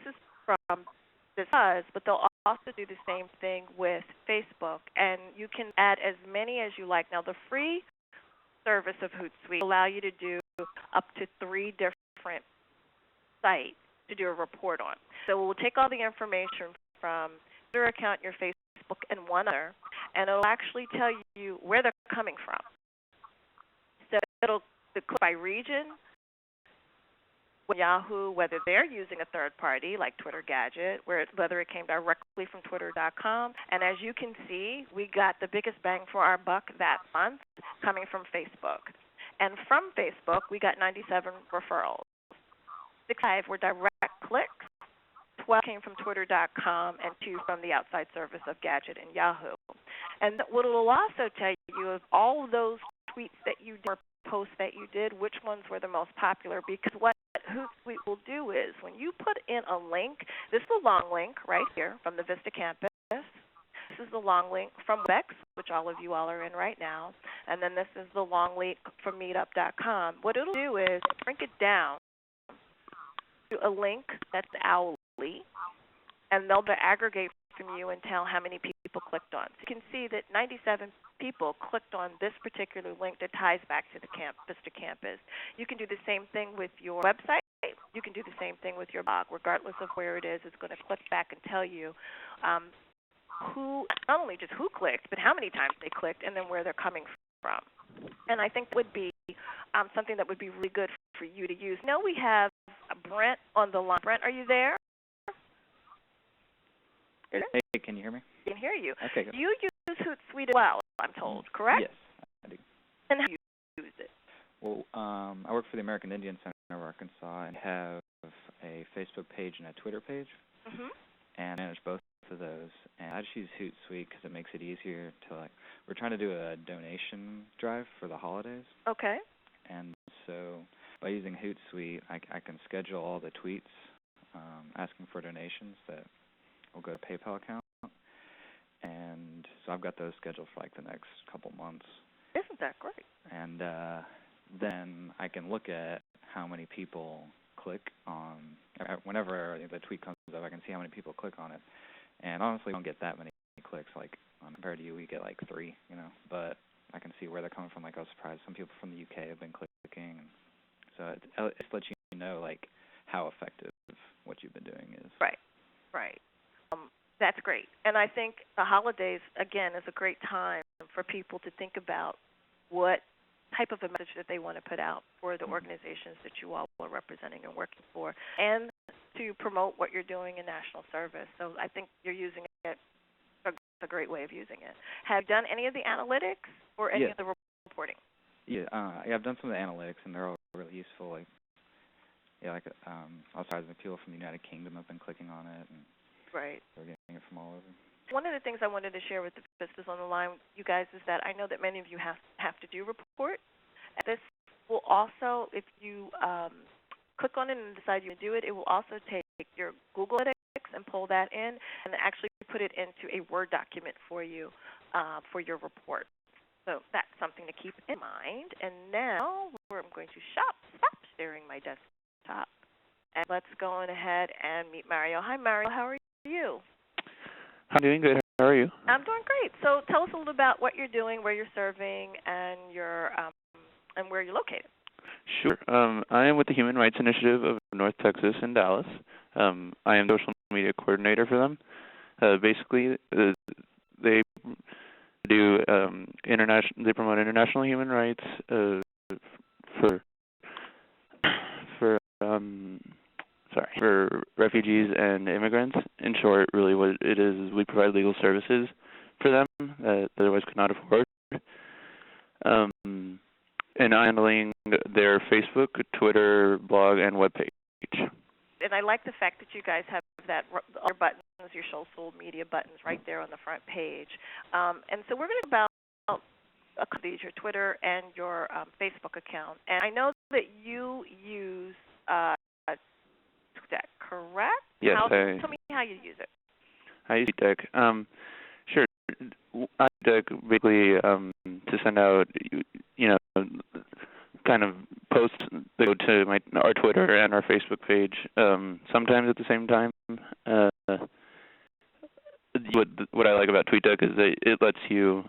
but they'll also do the same thing with Facebook, and you can add as many as you like. Now, the free service of Hootsuite will allow you to do up to 3 different sites to do a report on. So we'll take all the information from your account, your Facebook, and one other, and it'll actually tell you where they're coming from. So it'll click by region, Yahoo, whether they're using a third party like Twitter Gadget, whether it came directly from Twitter.com. And as you can see, we got the biggest bang for our buck that month coming from Facebook. And from Facebook, we got 97 referrals. 65 were direct clicks, 12 came from Twitter.com, and 2 from the outside service of Gadget and Yahoo. And what it will also tell you is all those tweets that you did or posts that you did, which ones were the most popular, because what Hootsuite will do is when you put in a link, this is the long link right here from the VISTA campus. This is the long link from WebEx, which all of you all are in right now, and then this is the long link from meetup.com. What it'll do is shrink it down to a link that's hourly, and they'll aggregate from you and tell how many people clicked on. So you can see that 97 people clicked on this particular link that ties back to the VISTA campus. You can do the same thing with your website. You can do the same thing with your blog. Regardless of where it is, it's going to click back and tell you who, not only just who clicked, but how many times they clicked, and then where they're coming from. And I think would be something that would be really good for you to use. Now we have Brent on the line. Brent, are you there? Hey, can you hear me? I can hear you. Okay, good. You use Hootsuite as well, I'm told, correct? Yes, I do. And how do you use it? Well, I work for the American Indian Center of Arkansas and have a Facebook page and a Twitter page, and I manage both of those. And I just use Hootsuite because it makes it easier to, we're trying to do a donation drive for the holidays. Okay. And so by using Hootsuite, I can schedule all the tweets asking for donations that will go to a PayPal account. And so I've got those scheduled for like the next couple months. Isn't that great? And then I can look at how many people click on, whenever the tweet comes up, I can see how many people click on it. And honestly, I don't get that many clicks. Like, compared to you, we get like 3, but I can see where they're coming from. Like, I was surprised some people from the UK have been clicking. So it lets you know, like, how effective what you've been doing is. Right. That's great. And I think the holidays, again, is a great time for people to think about what type of a message that they want to put out for the organizations that you all are representing and working for, and to promote what you're doing in national service. So I think you're using it. It's a great way of using it. Have you done any of the analytics or any of the reporting? Yeah, I've done some of the analytics, and they're all really useful. Also, people from the United Kingdom have been clicking on it, and right. They're getting it from all over. One of the things I wanted to share with the VISTAs on the line, you guys, is that I know that many of you have to do report. This will also, if you click on it and decide you do it, it will also take your Google Analytics and pull that in and actually put it into a Word document for you for your report. So that's something to keep in mind. And now I'm going to stop sharing my desktop. And let's go on ahead and meet Mario. Hi, Mario. How are you? I'm doing good. How are you? I'm doing great. So tell us a little about what you're doing, where you're serving, and and where you're located. Sure. I am with the Human Rights Initiative of North Texas in Dallas. I am social media coordinator for them. Basically, they do they promote international human rights for refugees and immigrants. In short, really what it is we provide legal services for them that they otherwise could not afford. And I'm handling their Facebook, Twitter, blog, and webpage. And I like the fact that you guys have that your buttons, your social media buttons, right there on the front page. And so we're going to talk about a couple of these, your Twitter and your Facebook account. And I know that you use TweetDeck, correct? Yes. Tell me how you use it. I use TweetDeck. Sure. I use TweetDeck basically to send out, kind of posts that go to our Twitter and our Facebook page, sometimes at the same time. What I like about TweetDeck is that it lets you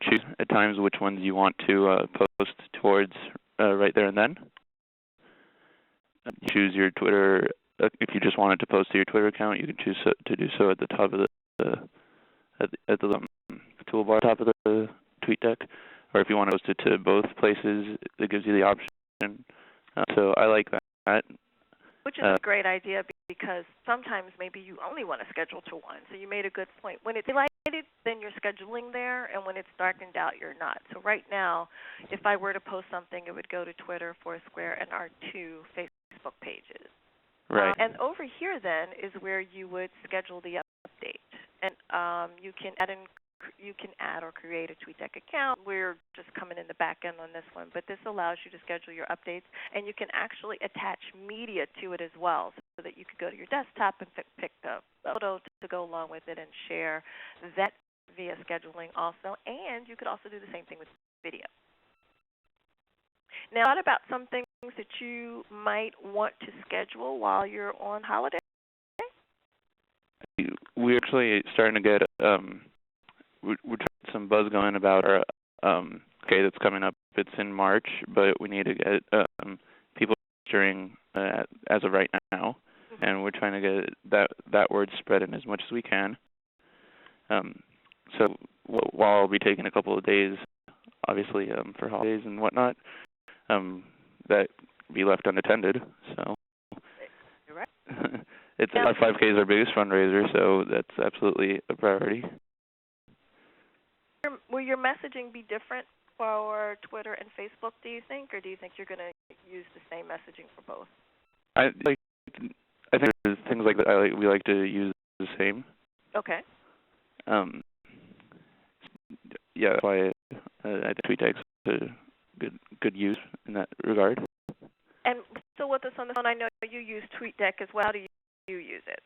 choose at times which ones you want to post towards right there and then. Choose your Twitter. If you just wanted to post to your Twitter account, you can choose to do so at the top of at the toolbar top of the TweetDeck. Or if you want to post it to both places, it gives you the option. So I like that. Which is a great idea because sometimes maybe you only want to schedule to one. So you made a good point. When it's lighted, then you're scheduling there, and when it's darkened out, you're not. So right now, if I were to post something, it would go to Twitter, Foursquare, and our 2 Facebook pages. Right. And over here then is where you would schedule the update. And you can add or create a TweetDeck account. We're just coming in the back end on this one, but this allows you to schedule your updates, and you can actually attach media to it as well, so that you could go to your desktop and pick a photo to go along with it and share that via scheduling also, and you could also do the same thing with video. Now, what about some things that you might want to schedule while you're on holiday? We're actually starting to get we're trying some buzz going about our that's coming up. It's in March, but we need to get people registering as of right now, and we're trying to get that word spread in as much as we can. So while I'll be taking a couple of days, obviously for holidays and whatnot, that be left unattended. So you're right. Our 5K is our biggest fundraiser, so that's absolutely a priority. Will your messaging be different for Twitter and Facebook, do you think, or do you think you're going to use the same messaging for both? I think there's things like that we like to use the same. Okay. That's why I think TweetDeck's a good use in that regard. And still with us on the phone? I know you use TweetDeck as well. How do you use it?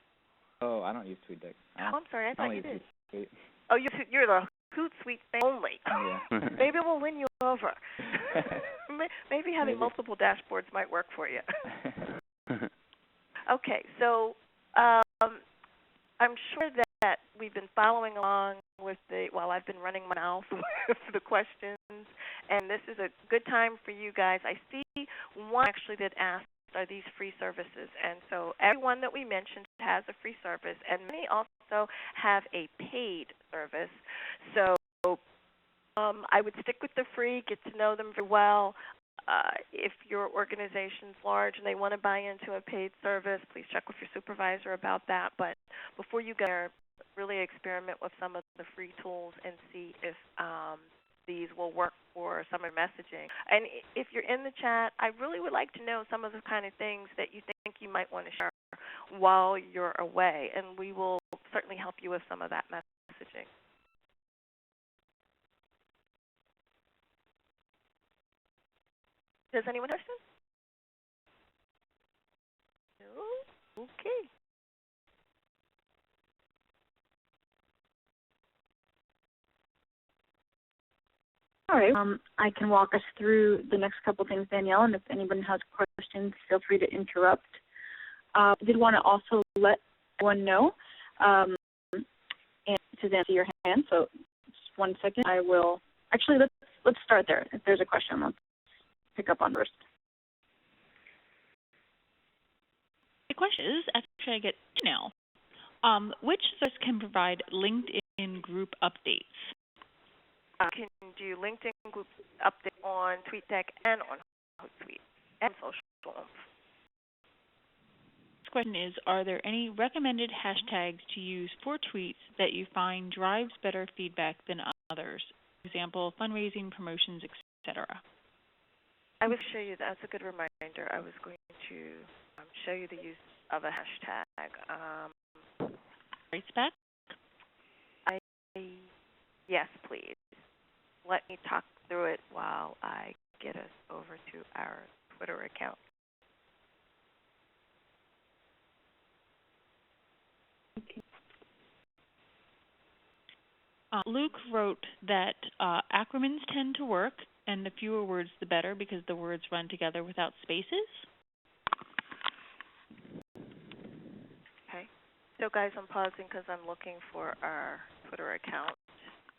Oh, I don't use TweetDeck. Oh, I'm sorry. I thought you did. Hootsuite. Oh, you're the Hootsuite thing only. Yeah. Maybe we'll win you over. Maybe having multiple dashboards might work for you. Okay, so I'm sure that we've been following along with while I've been running my mouth with the questions, and this is a good time for you guys. I see one actually that asked, are these free services? And so everyone that we mentioned has a free service, and many also have a paid service. So I would stick with the free, get to know them very well. If your organization's large and they want to buy into a paid service, please check with your supervisor about that. But before you go there, really experiment with some of the free tools and see if these will work for some of your messaging. And if you're in the chat, I really would like to know some of the kind of things that you think you might want to share while you're away, and we will certainly help you with some of that messaging. Does anyone have questions? No? Okay. All right. I can walk us through the next couple things, Danielle, and if anyone has questions, feel free to interrupt. I did want to also let everyone know, and Suzanne, see your hand, so just 1 second. I will, actually, let's start there. If there's a question, let's pick up on first. The question is, actually I get two now. Which service can provide LinkedIn group updates? Can do LinkedIn group update on TweetDeck and on Hootsuite and social. This question is, are there any recommended hashtags to use for tweets that you find drives better feedback than others? For example, fundraising, promotions, etc. I will show you, that's a good reminder. I was going to show you the use of a hashtag. Rates back? Yes, please. Let me talk through it while I get us over to our Twitter account. Okay. Luke wrote that acronyms tend to work, and the fewer words the better because the words run together without spaces. Okay. So guys, I'm pausing because I'm looking for our Twitter account.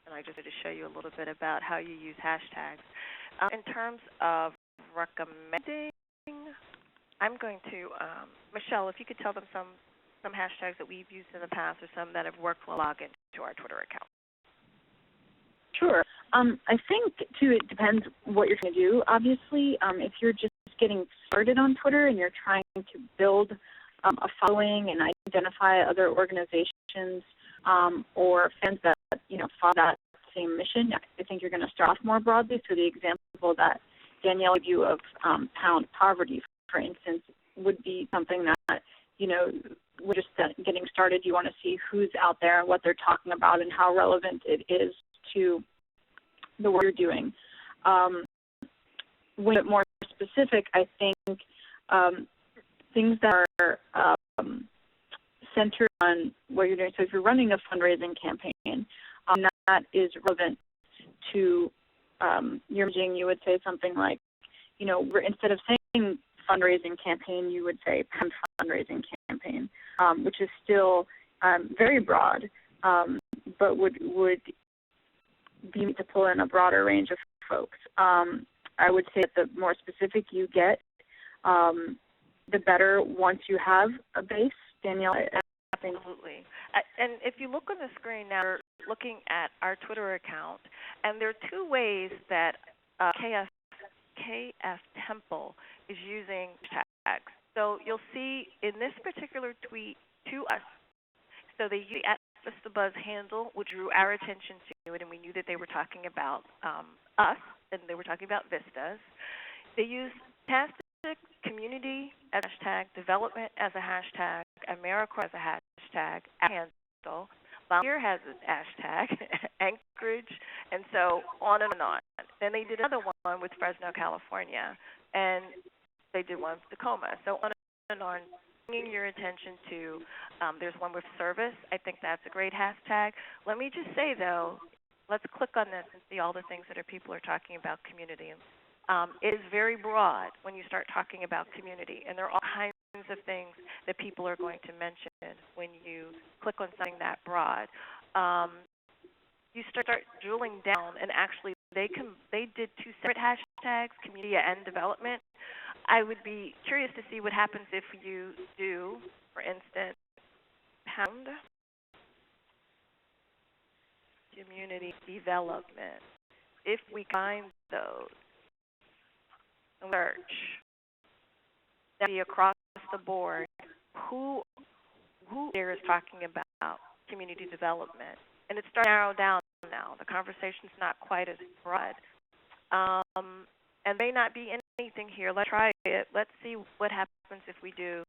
And I just wanted to show you a little bit about how you use hashtags. In terms of recommending, I'm going to, Michelle, if you could tell them some hashtags that we've used in the past or some that have worked, we'll log into our Twitter account. Sure. I think, too, it depends what you're going to do, obviously. If you're just getting started on Twitter and you're trying to build a following and identify other organizations or fans that follow that same mission, I think you're going to start off more broadly. So the example that Danielle gave you of pound poverty, for instance, would be something that, we're just getting started. You want to see who's out there and what they're talking about and how relevant it is to the work you're doing. When more specific, I think things that are centered on what you're doing. So if you're running a fundraising campaign, that is relevant to your messaging. You would say something like, instead of saying fundraising campaign, you would say fundraising campaign, which is still very broad, but would be to pull in a broader range of folks. I would say that the more specific you get, the better once you have a base. Danielle, Absolutely. And if you look on the screen now, we're looking at our Twitter account, and there are two ways that KF Temple is using hashtags. So you'll see in this particular tweet to us, so they use the @VistaBuzz handle, which drew our attention to it, and we knew that they were talking about us, and they were talking about Vistas. They use fantastic community as a hashtag, development as a hashtag, AmeriCorps as a hashtag, handle, volunteer has a hashtag, Anchorage, and so on and on. Then they did another one with Fresno, California, and they did one with Tacoma. So on and on, bringing your attention to, there's one with service. I think that's a great hashtag. Let me just say, though, let's click on this and see all the things that people are talking about community. It is very broad when you start talking about community, and there are all kinds of things that people are going to mention when you click on something that broad. You start drilling down, and actually they did two separate hashtags, community and development. I would be curious to see what happens if you do, for instance, pound community development. If we find those, search, that be across the board, who there is talking about community development, and it's starting to narrow down now. The conversation's not quite as broad, and may not be anything here. Let's try it. Let's see what happens if we do.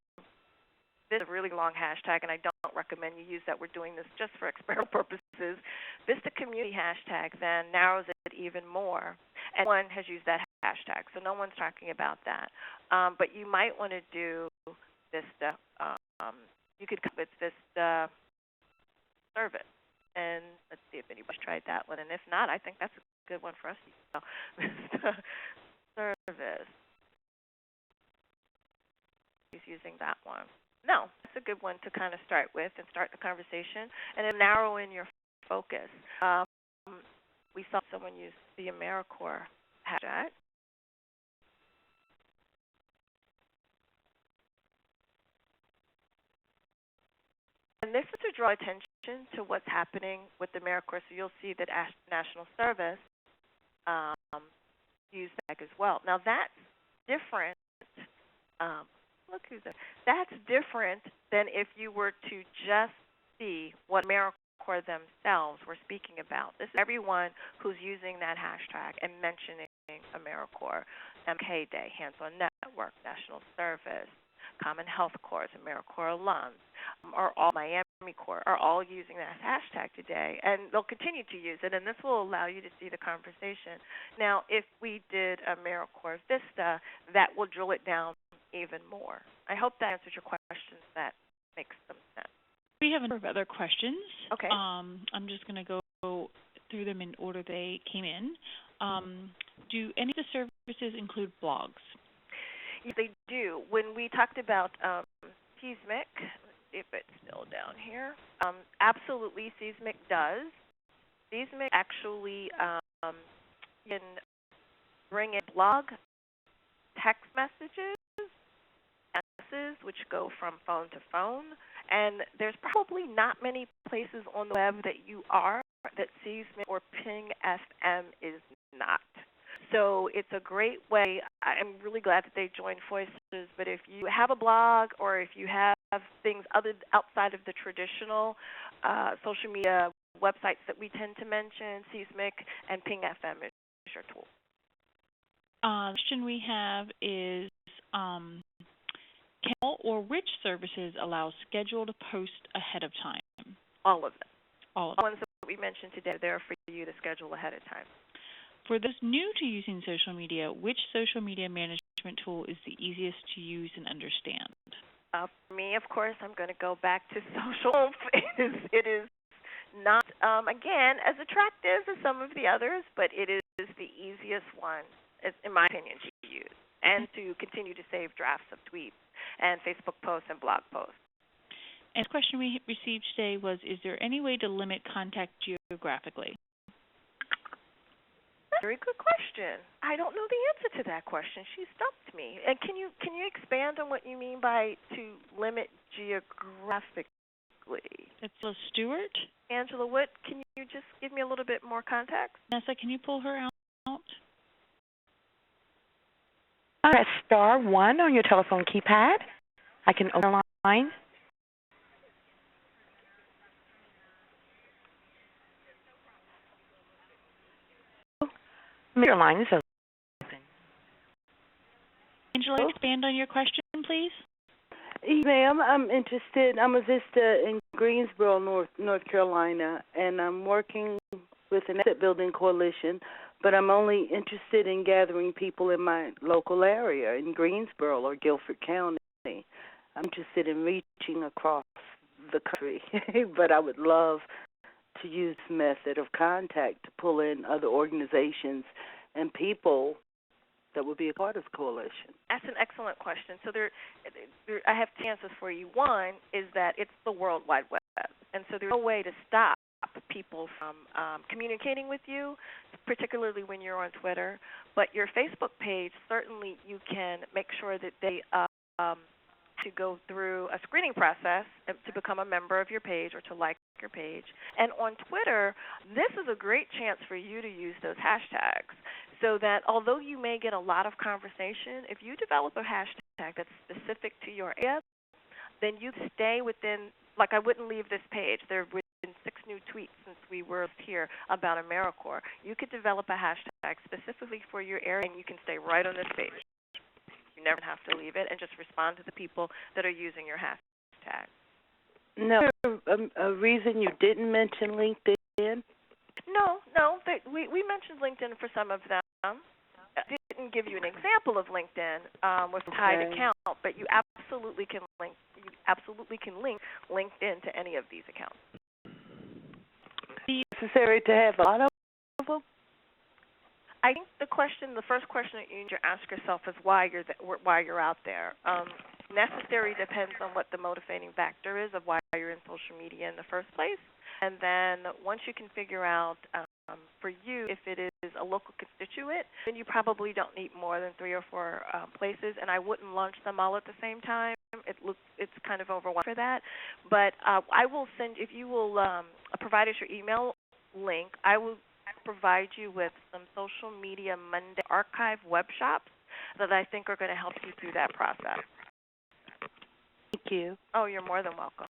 This is a really long hashtag, and I don't recommend you use that. We're doing this just for experimental purposes. VISTA community hashtag then narrows it even more, and no one has used that hashtag, so no one's talking about that. But you might want to do VISTA. You could come with VISTA service, and let's see if anybody's tried that one. And if not, I think that's a good one for us to use. VISTA service. He's using that one. No, it's a good one to kind of start with and start the conversation, and then narrow in your focus. We saw someone use the AmeriCorps hashtag. And this is to draw attention to what's happening with the AmeriCorps. So you'll see that National Service used that as well. Now that's different. Look who's there. That's different than if you were to just see what AmeriCorps themselves were speaking about. This is everyone who's using that hashtag and mentioning AmeriCorps, MK Day, Hands-On Network, National Service, Common Health Corps, AmeriCorps alums, or all Miami Corps are all using that hashtag today, and they'll continue to use it, and this will allow you to see the conversation. Now, if we did AmeriCorps VISTA, that will drill it down even more. I hope that answers your questions. That makes some sense. We have a number of other questions. Okay. I'm just going to go through them in order they came in. Do any of the services include blogs? Yes, they do. When we talked about CSMIC, let's see if it's still down here. Absolutely, CSMIC does. CSMIC actually can bring in blog, text messages, which go from phone to phone, and there's probably not many places on the web that you are that CSMIC or Ping FM is not. So it's a great way. I'm really glad that they joined forces, but if you have a blog or if you have things outside of the traditional social media websites that we tend to mention, CSMIC and Ping FM is your tool. The question we have is, can all or which services allow scheduled post ahead of time? All of them. All of The them. ones that we mentioned today are there for you to schedule ahead of time. For those new to using social media, which social media management tool is the easiest to use and understand? For me, of course, I'm going to go back to social. It is not, again, as attractive as some of the others, but it is the easiest one, in my opinion, to use, and to continue to save drafts of tweets and Facebook posts and blog posts. And the question we received today was, is there any way to limit contact geographically? Very good question. I don't know the answer to that question. She stumped me. And can you expand on what you mean by to limit geographically? It's Stewart. Angela, what can you just give me a little bit more context? Nessa, can you pull her out? Press star 1 on your telephone keypad. I can open the line. Your line is open. Angela, expand on your question, please. Yes, ma'am. I'm interested. I'm a VISTA in Greensboro, North Carolina, and I'm working with an asset building coalition but I'm only interested in gathering people in my local area, in Greensboro or Guilford County. I'm interested in reaching across the country, but I would love to use this method of contact to pull in other organizations and people that would be a part of the coalition. That's an excellent question. So I have two answers for you. One is that it's the World Wide Web, and so there's no way to stop people from communicating with you, particularly when you're on Twitter. But your Facebook page, certainly you can make sure that they to go through a screening process to become a member of your page or to like your page. And on Twitter, this is a great chance for you to use those hashtags so that although you may get a lot of conversation, if you develop a hashtag that's specific to your area, then you stay within, like I wouldn't leave this page. There have been 6 new tweets since we were here about AmeriCorps. You could develop a hashtag specifically for your area and you can stay right on this page. You never have to leave it and just respond to the people that are using your hashtag. No, a reason you didn't mention LinkedIn? No. We mentioned LinkedIn for some of them. I didn't give you an example of LinkedIn with a tied account, but you absolutely can link. You absolutely can link LinkedIn to any of these accounts. Is it necessary to have a lot of them? I think the first question that you need to ask yourself is why you're out there. Necessary depends on what the motivating factor is of why you're in social media in the first place. And then once you can figure out for you if it is a local constituent, then you probably don't need more than 3 or 4 places. And I wouldn't launch them all at the same time. It's kind of overwhelming for that. But I will send, if you will provide us your email link, I will provide you with some Social Media Monday archive web shops that I think are going to help you through that process. Thank you. Oh, you're more than welcome.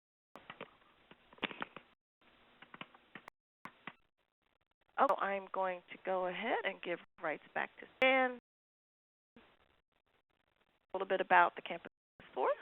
Oh, I'm going to go ahead and give rights back to Stan. A little bit about the campus force.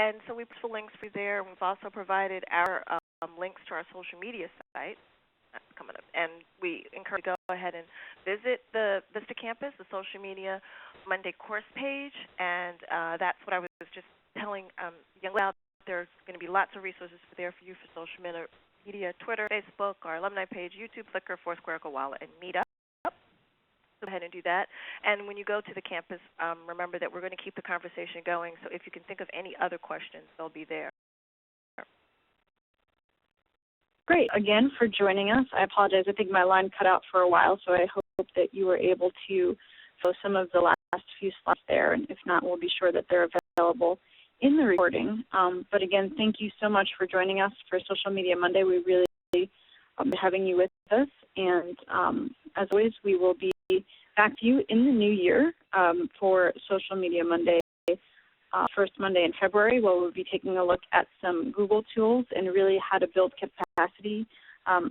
And so we put the links for there, and we've also provided our links to our social media site. That's coming up. And we encourage you to go ahead and visit the VISTA campus, the Social Media Monday course page, and that's what I was just telling young ladies out. There's going to be lots of resources there for you for social media, Twitter, Facebook, our alumni page, YouTube, Flickr, Foursquare, Gowalla, and Meetup. Go ahead and do that. And when you go to the campus, remember that we're going to keep the conversation going. So if you can think of any other questions, they'll be there. Great, again, for joining us. I apologize. I think my line cut out for a while, so I hope that you were able to follow some of the last few slides there. And if not, we'll be sure that they're available in the recording. But again, thank you so much for joining us for Social Media Monday. We really having you with us. And as always, we will be back to you in the new year for Social Media Monday, first Monday in February, where we'll be taking a look at some Google tools and really how to build capacity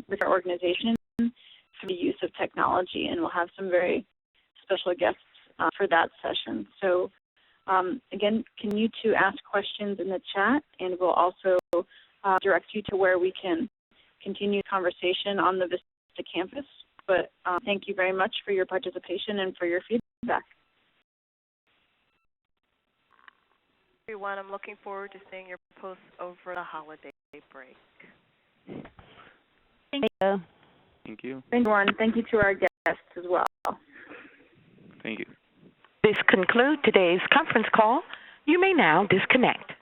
with our organization for the use of technology. And we'll have some very special guests for that session. So again, continue to ask questions in the chat, and we'll also direct you to where we can continue conversation on the VISTA campus. But thank you very much for your participation and for your feedback. Everyone, I'm looking forward to seeing your posts over the holiday break. Thank you. Thank you. Thank you, thank you to our guests as well. Thank you. This concludes today's conference call. You may now disconnect.